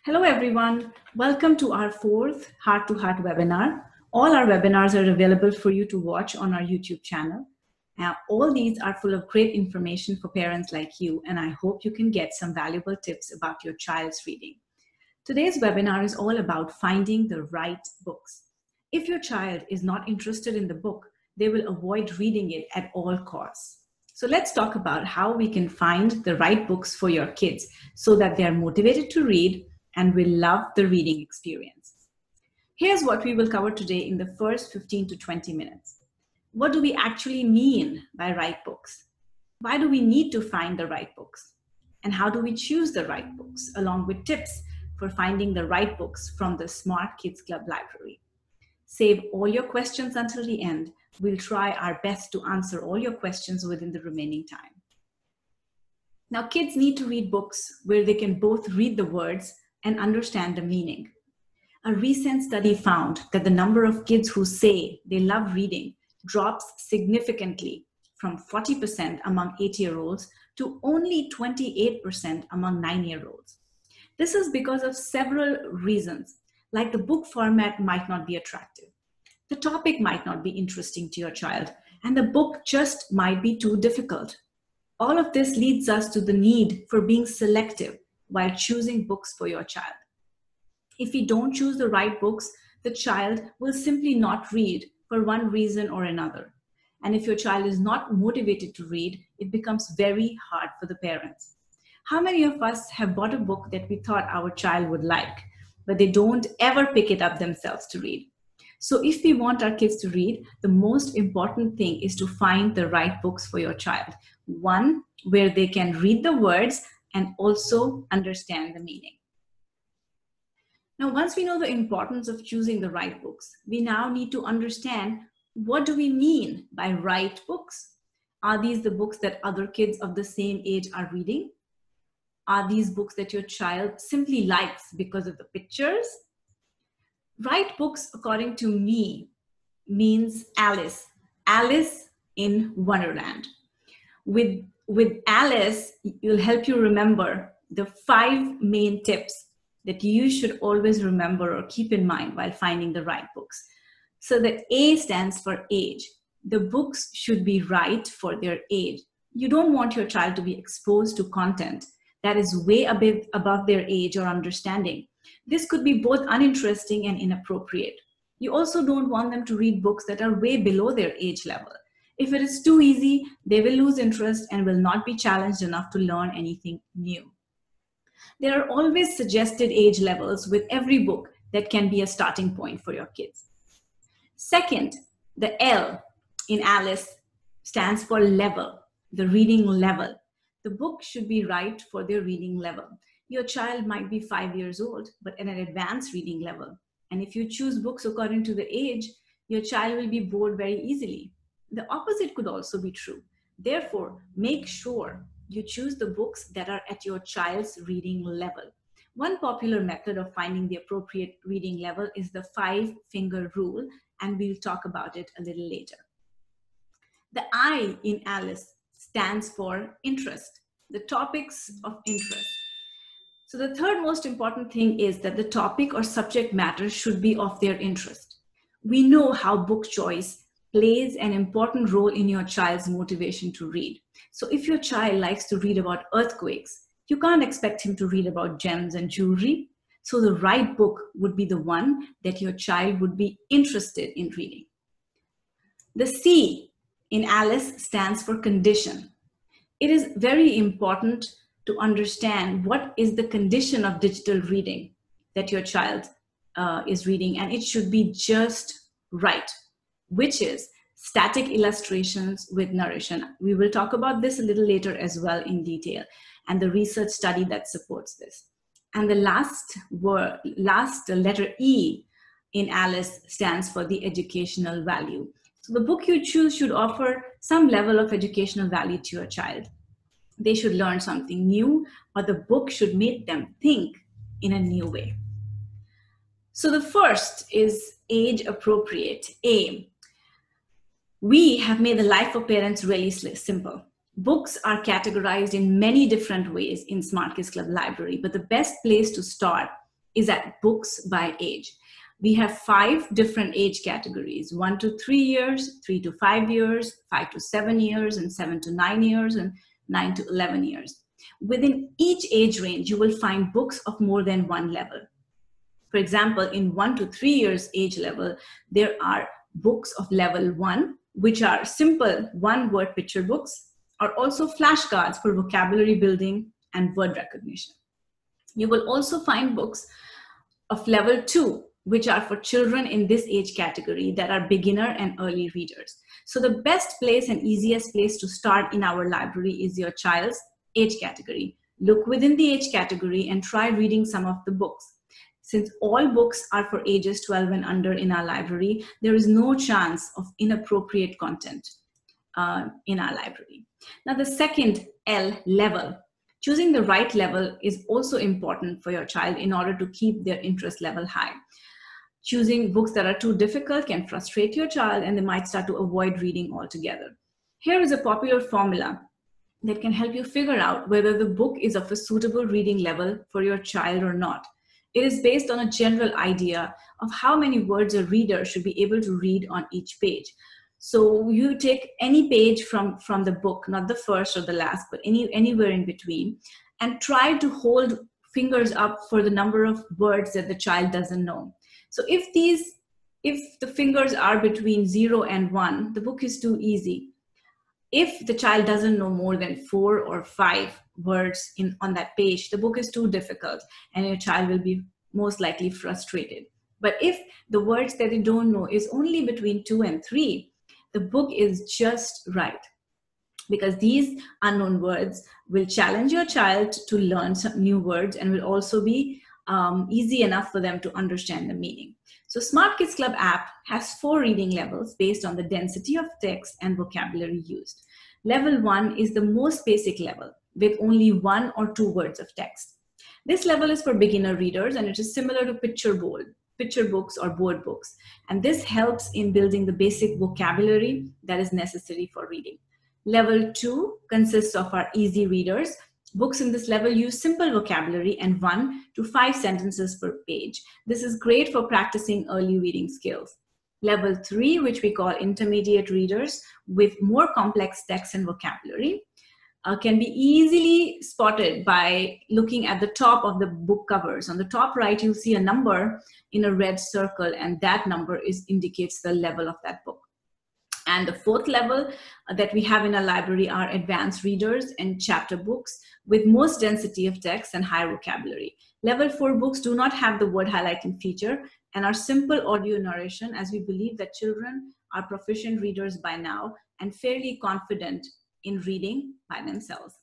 Hello, everyone. Welcome to our fourth Heart to Heart webinar. All our webinars are available for you to watch on our YouTube channel. Now, all these are full of great information for parents like you, and I hope you can get some valuable tips about your child's reading. Today's webinar is all about finding the right books. If your child is not interested in the book, they will avoid reading it at all costs. So let's talk about how we can find the right books for your kids so that they are motivated to read and will love the reading experience. Here's what we will cover today in the first 15 to 20 minutes. What do we actually mean by right books? Why do we need to find the right books? And how do we choose the right books, along with tips for finding the right books from the Smart Kidz Club library? Save all your questions until the end. We'll try our best to answer all your questions within the remaining time. Now, kids need to read books where they can both read the words and understand the meaning. A recent study found that the number of kids who say they love reading drops significantly from 40% among 8-year-olds to only 28% among 9-year-olds. This is because of several reasons, like the book format might not be attractive, the topic might not be interesting to your child, and the book just might be too difficult. All of this leads us to the need for being selective while choosing books for your child. If we don't choose the right books, the child will simply not read for one reason or another. And if your child is not motivated to read, it becomes very hard for the parents. How many of us have bought a book that we thought our child would like, but they don't ever pick it up themselves to read? So if we want our kids to read, the most important thing is to find the right books for your child. One where they can read the words and also understand the meaning. Now, once we know the importance of choosing the right books, we now need to understand, what do we mean by right books? Are these the books that other kids of the same age are reading? Are these books that your child simply likes because of the pictures? Right books, according to me, means Alice in Wonderland. With Alice, it'll help you remember the 5 main tips that you should always remember or keep in mind while finding the right books. So the A stands for age. The books should be right for their age. You don't want your child to be exposed to content that is way above their age or understanding. This could be both uninteresting and inappropriate. You also don't want them to read books that are way below their age level. If it is too easy, they will lose interest and will not be challenged enough to learn anything new. There are always suggested age levels with every book that can be a starting point for your kids. Second, the L in Alice stands for level, the reading level. The book should be right for their reading level. Your child might be 5 years old, but at an advanced reading level. And if you choose books according to the age, your child will be bored very easily. The opposite could also be true. Therefore, make sure you choose the books that are at your child's reading level. One popular method of finding the appropriate reading level is the 5-finger rule, and we'll talk about it a little later. The I in Alice stands for interest, the topics of interest. So the third most important thing is that the topic or subject matter should be of their interest. We know how book choice plays an important role in your child's motivation to read. So if your child likes to read about earthquakes, you can't expect him to read about gems and jewelry. So the right book would be the one that your child would be interested in reading. The C in Alice stands for condition. It is very important to understand what is the condition of digital reading that your child is reading, and it should be just right, which is static illustrations with narration. We will talk about this a little later as well in detail, and the research study that supports this. And the last letter E in Alice stands for the educational value. So the book you choose should offer some level of educational value to your child. They should learn something new, or the book should make them think in a new way. So the first is age appropriate, A. We have made the life of parents really simple. Books are categorized in many different ways in Smart Kidz Club library, but the best place to start is at books by age. We have 5 different age categories: 1 to 3 years, 3 to 5 years, 5 to 7 years, and 7 to 9 years, and 9 to 11 years. Within each age range, you will find books of more than one level. For example, in 1 to 3 years age level, there are books of level 1, which are simple one-word picture books, or also flashcards for vocabulary building and word recognition. You will also find books of level 2, which are for children in this age category that are beginner and early readers. So the best place and easiest place to start in our library is your child's age category. Look within the age category and try reading some of the books. Since all books are for ages 12 and under in our library, there is no chance of inappropriate content in our library. Now, the second L, level. Choosing the right level is also important for your child in order to keep their interest level high. Choosing books that are too difficult can frustrate your child, and they might start to avoid reading altogether. Here is a popular formula that can help you figure out whether the book is of a suitable reading level for your child or not. It is based on a general idea of how many words a reader should be able to read on each page. So you take any page from the book, not the first or the last, but anywhere in between, and try to hold fingers up for the number of words that the child doesn't know. So if the fingers are between 0 and 1, the book is too easy. If the child doesn't know more than 4 or 5 words on that page, the book is too difficult and your child will be most likely frustrated. But if the words that they don't know is only between 2 and 3, the book is just right, because these unknown words will challenge your child to learn some new words and will also be easy enough for them to understand the meaning. So Smart Kidz Club app has 4 reading levels based on the density of text and vocabulary used. Level 1 is the most basic level with only 1 or 2 words of text. This level is for beginner readers, and it is similar to picture books or board books. And this helps in building the basic vocabulary that is necessary for reading. Level 2 consists of our easy readers. Books in this level use simple vocabulary and 1 to 5 sentences per page. This is great for practicing early reading skills. Level 3, which we call intermediate readers with more complex text and vocabulary, can be easily spotted by looking at the top of the book covers. On the top right, you'll see a number in a red circle, and that number indicates the level of that book. And the 4th level that we have in our library are advanced readers and chapter books with most density of text and higher vocabulary. Level 4 books do not have the word highlighting feature and are simple audio narration, as we believe that children are proficient readers by now and fairly confident in reading by themselves.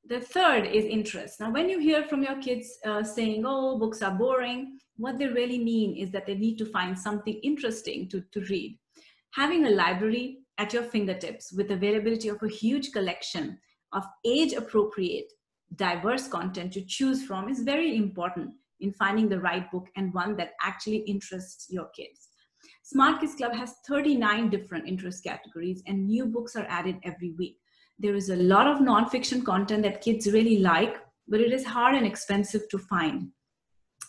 The third is interest. Now, when you hear from your kids saying, oh, books are boring, what they really mean is that they need to find something interesting to read. Having a library at your fingertips with availability of a huge collection of age-appropriate, diverse content to choose from is very important in finding the right book and one that actually interests your kids. Smart Kidz Club has 39 different interest categories, and new books are added every week. There is a lot of nonfiction content that kids really like, but it is hard and expensive to find.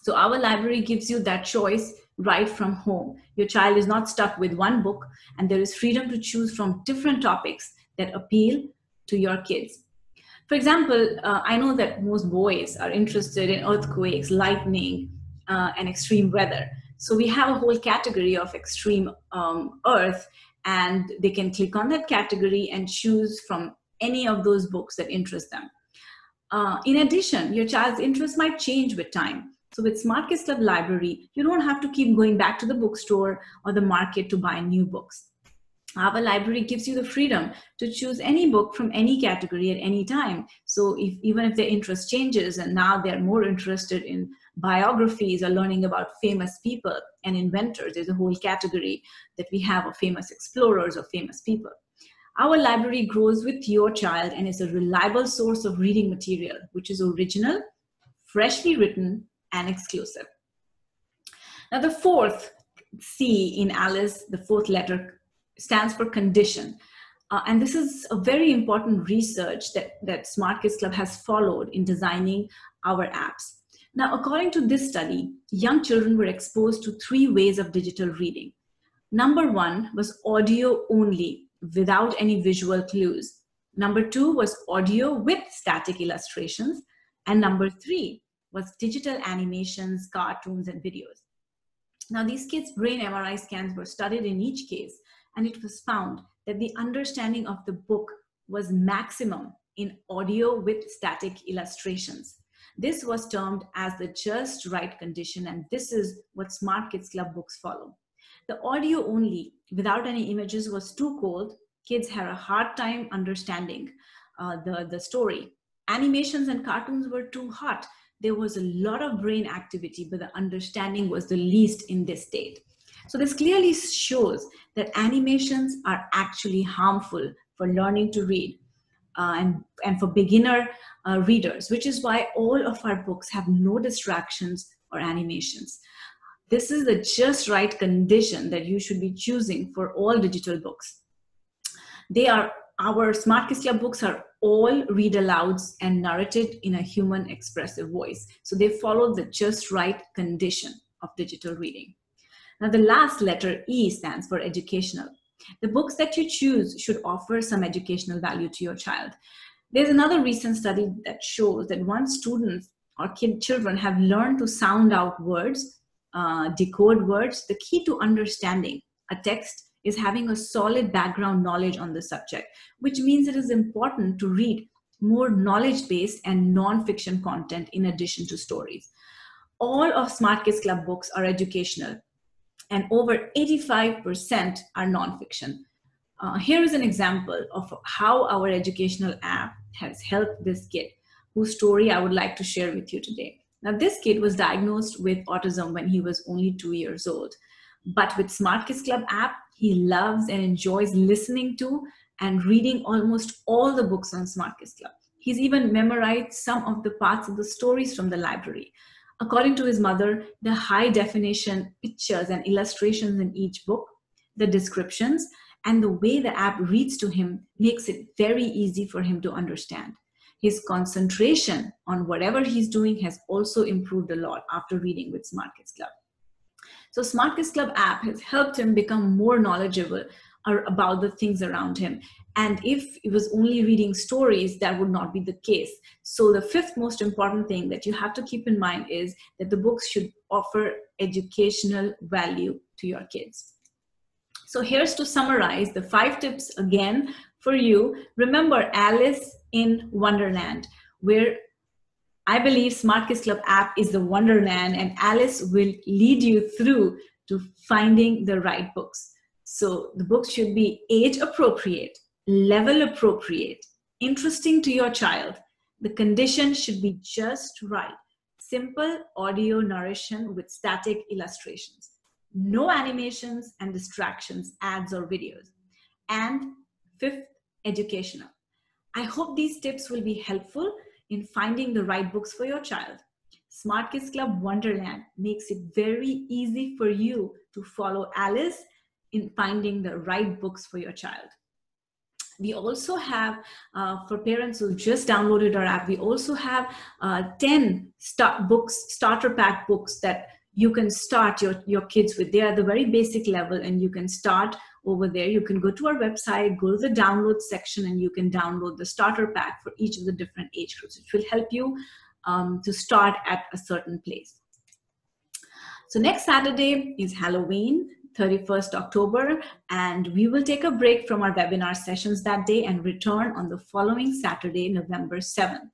So our library gives you that choice right from home. Your child is not stuck with one book, and there is freedom to choose from different topics that appeal to your kids. For example, I know that most boys are interested in earthquakes, lightning, and extreme weather. So we have a whole category of extreme earth, and they can click on that category and choose from any of those books that interest them. In addition, your child's interest might change with time. So with Smart Kidz Club Library, you don't have to keep going back to the bookstore or the market to buy new books. Our library gives you the freedom to choose any book from any category at any time. So even if their interest changes and now they're more interested in biographies or learning about famous people and inventors, there's a whole category that we have of famous explorers or famous people. Our library grows with your child and is a reliable source of reading material, which is original, freshly written, and exclusive. Now, the 4th C in Alice, the 4th letter, stands for condition. And this is a very important research that Smart Kidz Club has followed in designing our apps. Now, according to this study, young children were exposed to 3 ways of digital reading. Number 1 was audio only, without any visual clues. Number 2 was audio with static illustrations. And number 3 was digital animations, cartoons, and videos. Now, these kids' brain MRI scans were studied in each case, and it was found that the understanding of the book was maximum in audio with static illustrations. This was termed as the just right condition, and this is what Smart Kids Club books follow. The audio only, without any images, was too cold. Kids had a hard time understanding the story. Animations and cartoons were too hot. There was a lot of brain activity, but the understanding was the least in this state. So this clearly shows that animations are actually harmful for learning to read and for beginner readers, which is why all of our books have no distractions or animations. This is the just right condition that you should be choosing for all digital books. Our Smart Kids Club books are all read alouds and narrated in a human expressive voice. So they follow the just right condition of digital reading. Now the last letter E stands for educational. The books that you choose should offer some educational value to your child. There's another recent study that shows that once students or children have learned to sound out words, decode words, the key to understanding a text is having a solid background knowledge on the subject, which means it is important to read more knowledge-based and non-fiction content in addition to stories. All of Smart Kids Club books are educational, and over 85% are non-fiction. Here is an example of how our educational app has helped this kid, whose story I would like to share with you today. Now, this kid was diagnosed with autism when he was only 2 years old. But with Smart Kidz Club app, he loves and enjoys listening to and reading almost all the books on Smart Kidz Club. He's even memorized some of the parts of the stories from the library. According to his mother, the high definition pictures and illustrations in each book, the descriptions, and the way the app reads to him makes it very easy for him to understand. His concentration on whatever he's doing has also improved a lot after reading with Smart Kidz Club. So Smart Kidz Club app has helped him become more knowledgeable about the things around him. And if he was only reading stories, that would not be the case. So the fifth most important thing that you have to keep in mind is that the books should offer educational value to your kids. So here's to summarize the 5 tips again for you. Remember Alice in Wonderland, where I believe Smart Kidz Club app is the wonderland, and Alice will lead you through to finding the right books. So the books should be age appropriate, level appropriate, interesting to your child. The condition should be just right. Simple audio narration with static illustrations. No animations and distractions, ads or videos. And 5th, educational. I hope these tips will be helpful in finding the right books for your child. Smart Kidz Club Wonderland makes it very easy for you to follow Alice in finding the right books for your child. We also have, for parents who just downloaded our app, we also have 10 starter pack books that you can start your kids with. They are the very basic level, and you can start over there. You can go to our website, go to the download section, and you can download the starter pack for each of the different age groups, which will help you to start at a certain place. So next Saturday is Halloween, 31st October, and we will take a break from our webinar sessions that day and return on the following Saturday, November 7th.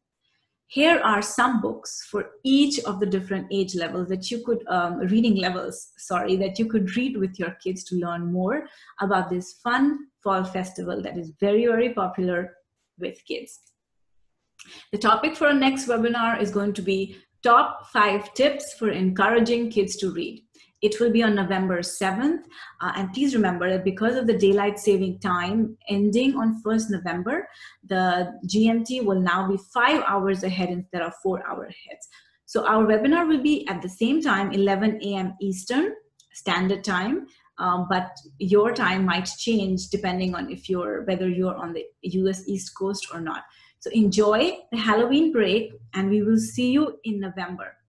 Here are some books for each of the different age levels that you could, reading levels, sorry, that you could read with your kids to learn more about this fun fall festival that is very, very popular with kids. The topic for our next webinar is going to be top 5 tips for encouraging kids to read. It will be on November 7th. And please remember that because of the daylight saving time ending on 1st November, the GMT will now be 5 hours ahead instead of 4 hours ahead. So our webinar will be at the same time, 11 a.m. Eastern Standard Time, but your time might change depending on whether you're on the US East Coast or not. So enjoy the Halloween break, and we will see you in November.